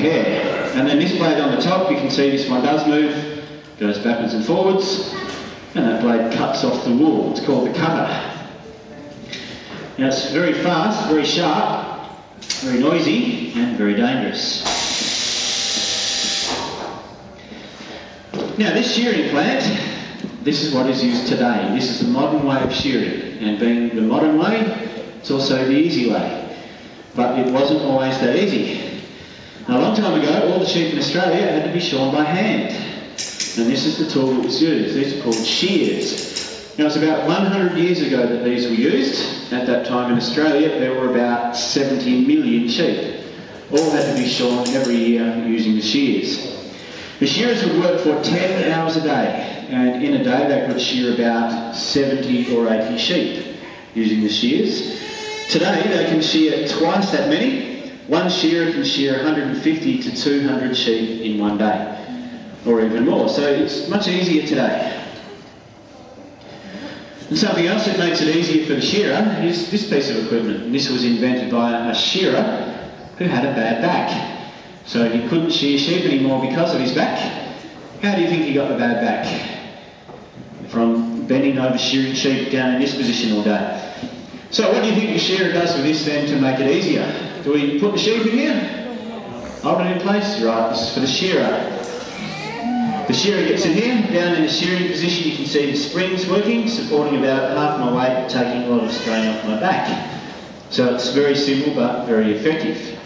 hair. And then this blade on the top, you can see this one does move, goes backwards and forwards, and that blade cuts off the wool. It's called the cutter. Now it's very fast, very sharp, very noisy, and very dangerous. Now this shearing plant, this is what is used today. This is the modern way of shearing, and being the modern way, it's also the easy way. But it wasn't always that easy. Now, a long time ago, all the sheep in Australia had to be shorn by hand. And this is the tool that was used. These are called shears. Now, it's about 100 years ago that these were used. At that time in Australia, there were about 70 million sheep. All had to be shorn every year using the shears. The shearers would work for 10 hours a day, and in a day they could shear about 70 or 80 sheep using the shears. Today they can shear twice that many. One shearer can shear 150 to 200 sheep in one day, or even more, so it's much easier today. And something else that makes it easier for the shearer is this piece of equipment. And this was invented by a shearer who had a bad back. So he couldn't shear sheep anymore because of his back. How do you think he got the bad back? From bending over shearing sheep down in this position all day. So what do you think the shearer does with this then to make it easier? Do we put the sheep in here? Hold it in place? Right, this is for the shearer. The shearer gets in here. Down in the shearing position you can see the springs working, supporting about half my weight, taking a lot of strain off my back. So it's very simple but very effective.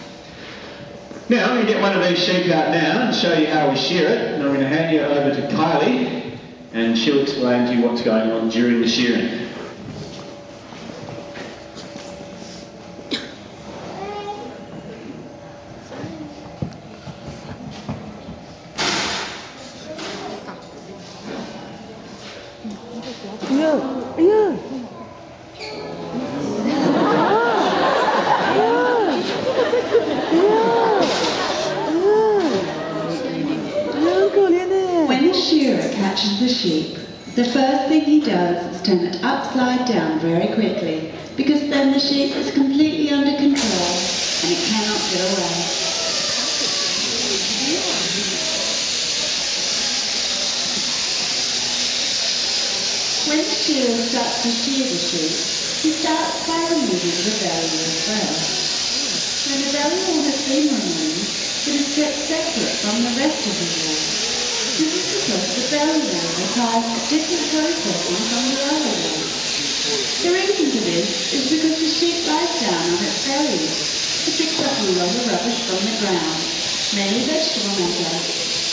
Now I'm going to get one of these sheep out now and show you how we shear it, and I'm going to hand you over to Kylie and she'll explain to you what's going on during the shearing. When the shearer catches the sheep, the first thing he does is turn it upside down very quickly, because then the sheep is completely under control and it cannot get away. When the shearer starts to shear the sheep, he starts by removing the belly as well. When the belly wool has been removed, it is kept separate from the rest of the wool. This is because the belly wool requires a different processing from the other wool. The reason for this is because the sheep lies down on its belly. It picks up a lot of rubbish from the ground, mainly vegetable matter,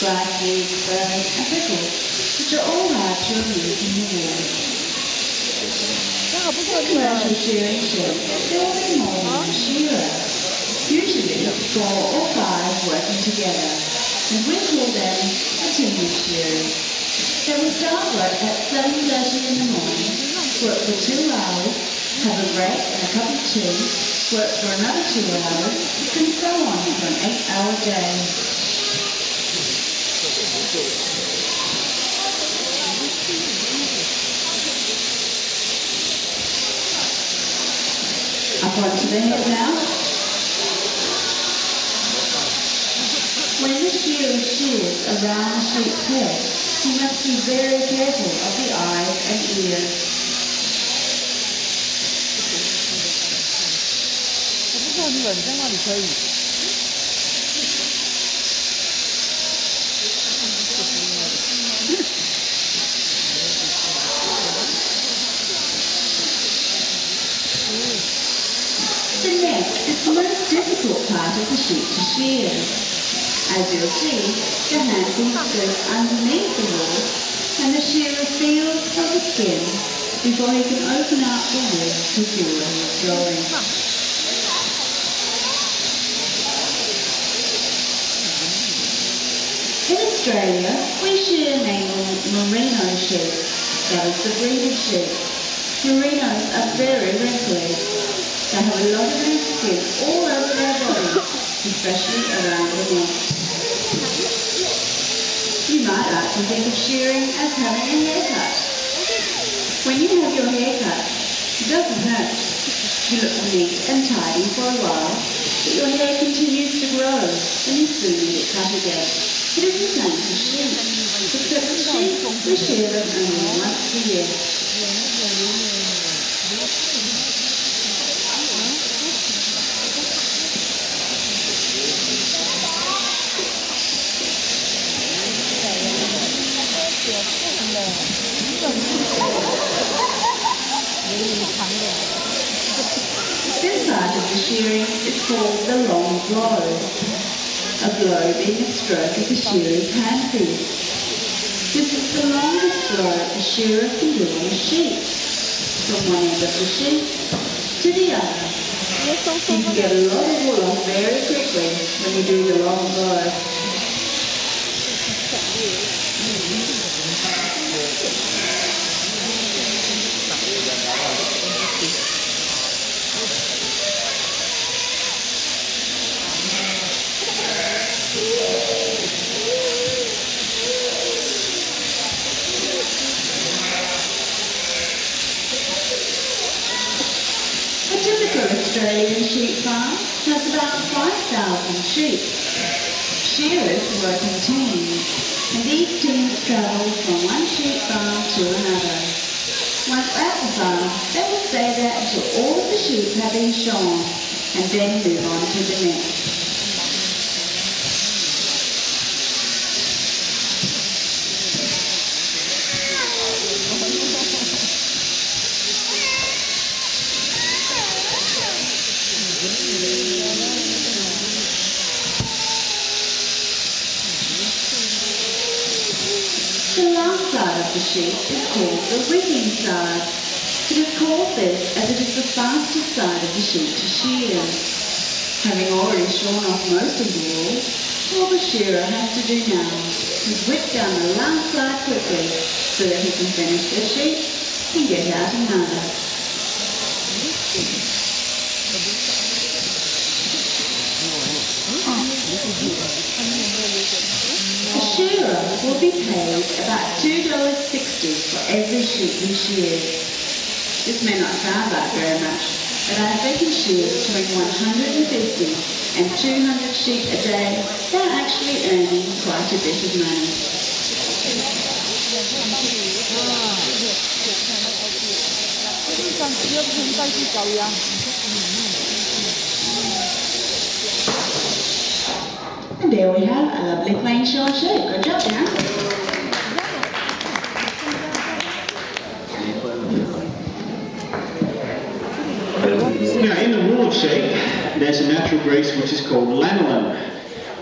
grass leaves, birds and prickles, which are all hard to remove from the wool. For commercial shearing sheep, there will be more than one shearer, usually 4 or 5 working together, and we call them a team of shearers. They will start work at 7:30 in the morning, work for 2 hours, have a break and a cup of tea, work for another 2 hours, and so on for an 8-hour day. Up onto the head now. When the shearer shears around the sheep's head, he must be very careful of the eyes and ears. The neck is the most difficult part of the sheep to shear. As you'll see, the handpiece goes underneath the wool and the shearer feels for the skin before he can open out the wool to do what he's drawing. In Australia, we shear mainly merino sheep, that is the breeded sheep. Merinos are very wrinkly. They have a lot of loose skin all over their bodies, especially around the neck. You might like to think of shearing as having a haircut. When you have your hair cut, it doesn't hurt. You look neat and tidy for a while, but your hair continues to grow and you soon need it cut again. It is the same for sheep, except for sheep, we shear them only once a year. This part of the shearing is called the long blow. A blow being a stroke of the shearer's handpiece. This is the longest blow the shearer can do on a sheep, from one end of the sheep to the other. You can get a lot of wool off very quickly when you do the long blow. A typical Australian sheep farm has about 5,000 sheep. Shearers work in teams, and these teams travel from one sheep farm to another. Once at the farm, they will stay there until all of the sheep have been shorn, and then move on to the next. The last side of the sheep is called the whipping side. It is called this as it is the fastest side of the sheep to shear. Having already shorn off most of the wool, all the shearer has to do now is whip down the last side quickly so that he can finish the sheep and get out another. A shearer will be paid about $2.60 for every sheep he shears. This may not sound like very much, but as they can shear between 150 and 200 sheep a day, they're actually earning quite a bit of money. And there we have a lovely plain shorn sheep. Good job, Darren. Now, in the wool of sheep, there's a natural grease which is called lanolin.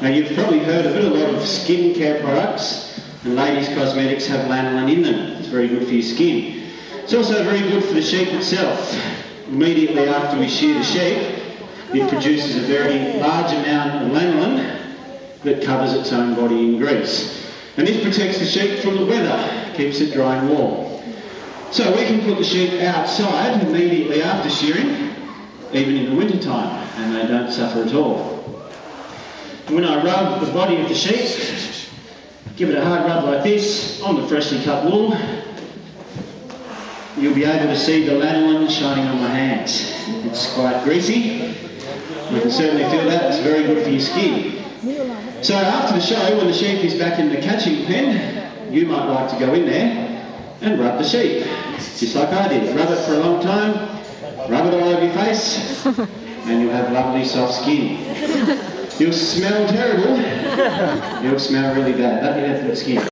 Now, you've probably heard of it. A lot of skincare products and ladies' cosmetics have lanolin in them. It's very good for your skin. It's also very good for the sheep itself. Immediately after we shear the sheep, it produces a very large amount of lanolin that covers its own body in grease. And this protects the sheep from the weather, keeps it dry and warm. So we can put the sheep outside immediately after shearing, even in the winter time, and they don't suffer at all. And when I rub the body of the sheep, give it a hard rub like this on the freshly cut wool, you'll be able to see the lanolin shining on my hands. It's quite greasy. You can certainly feel that. It's very good for your skin. So after the show, when the sheep is back in the catching pen, you might like to go in there and rub the sheep, just like I did. Rub it for a long time, rub it all over your face, and you'll have lovely soft skin. You'll smell terrible, you'll smell really bad, but you have good skin.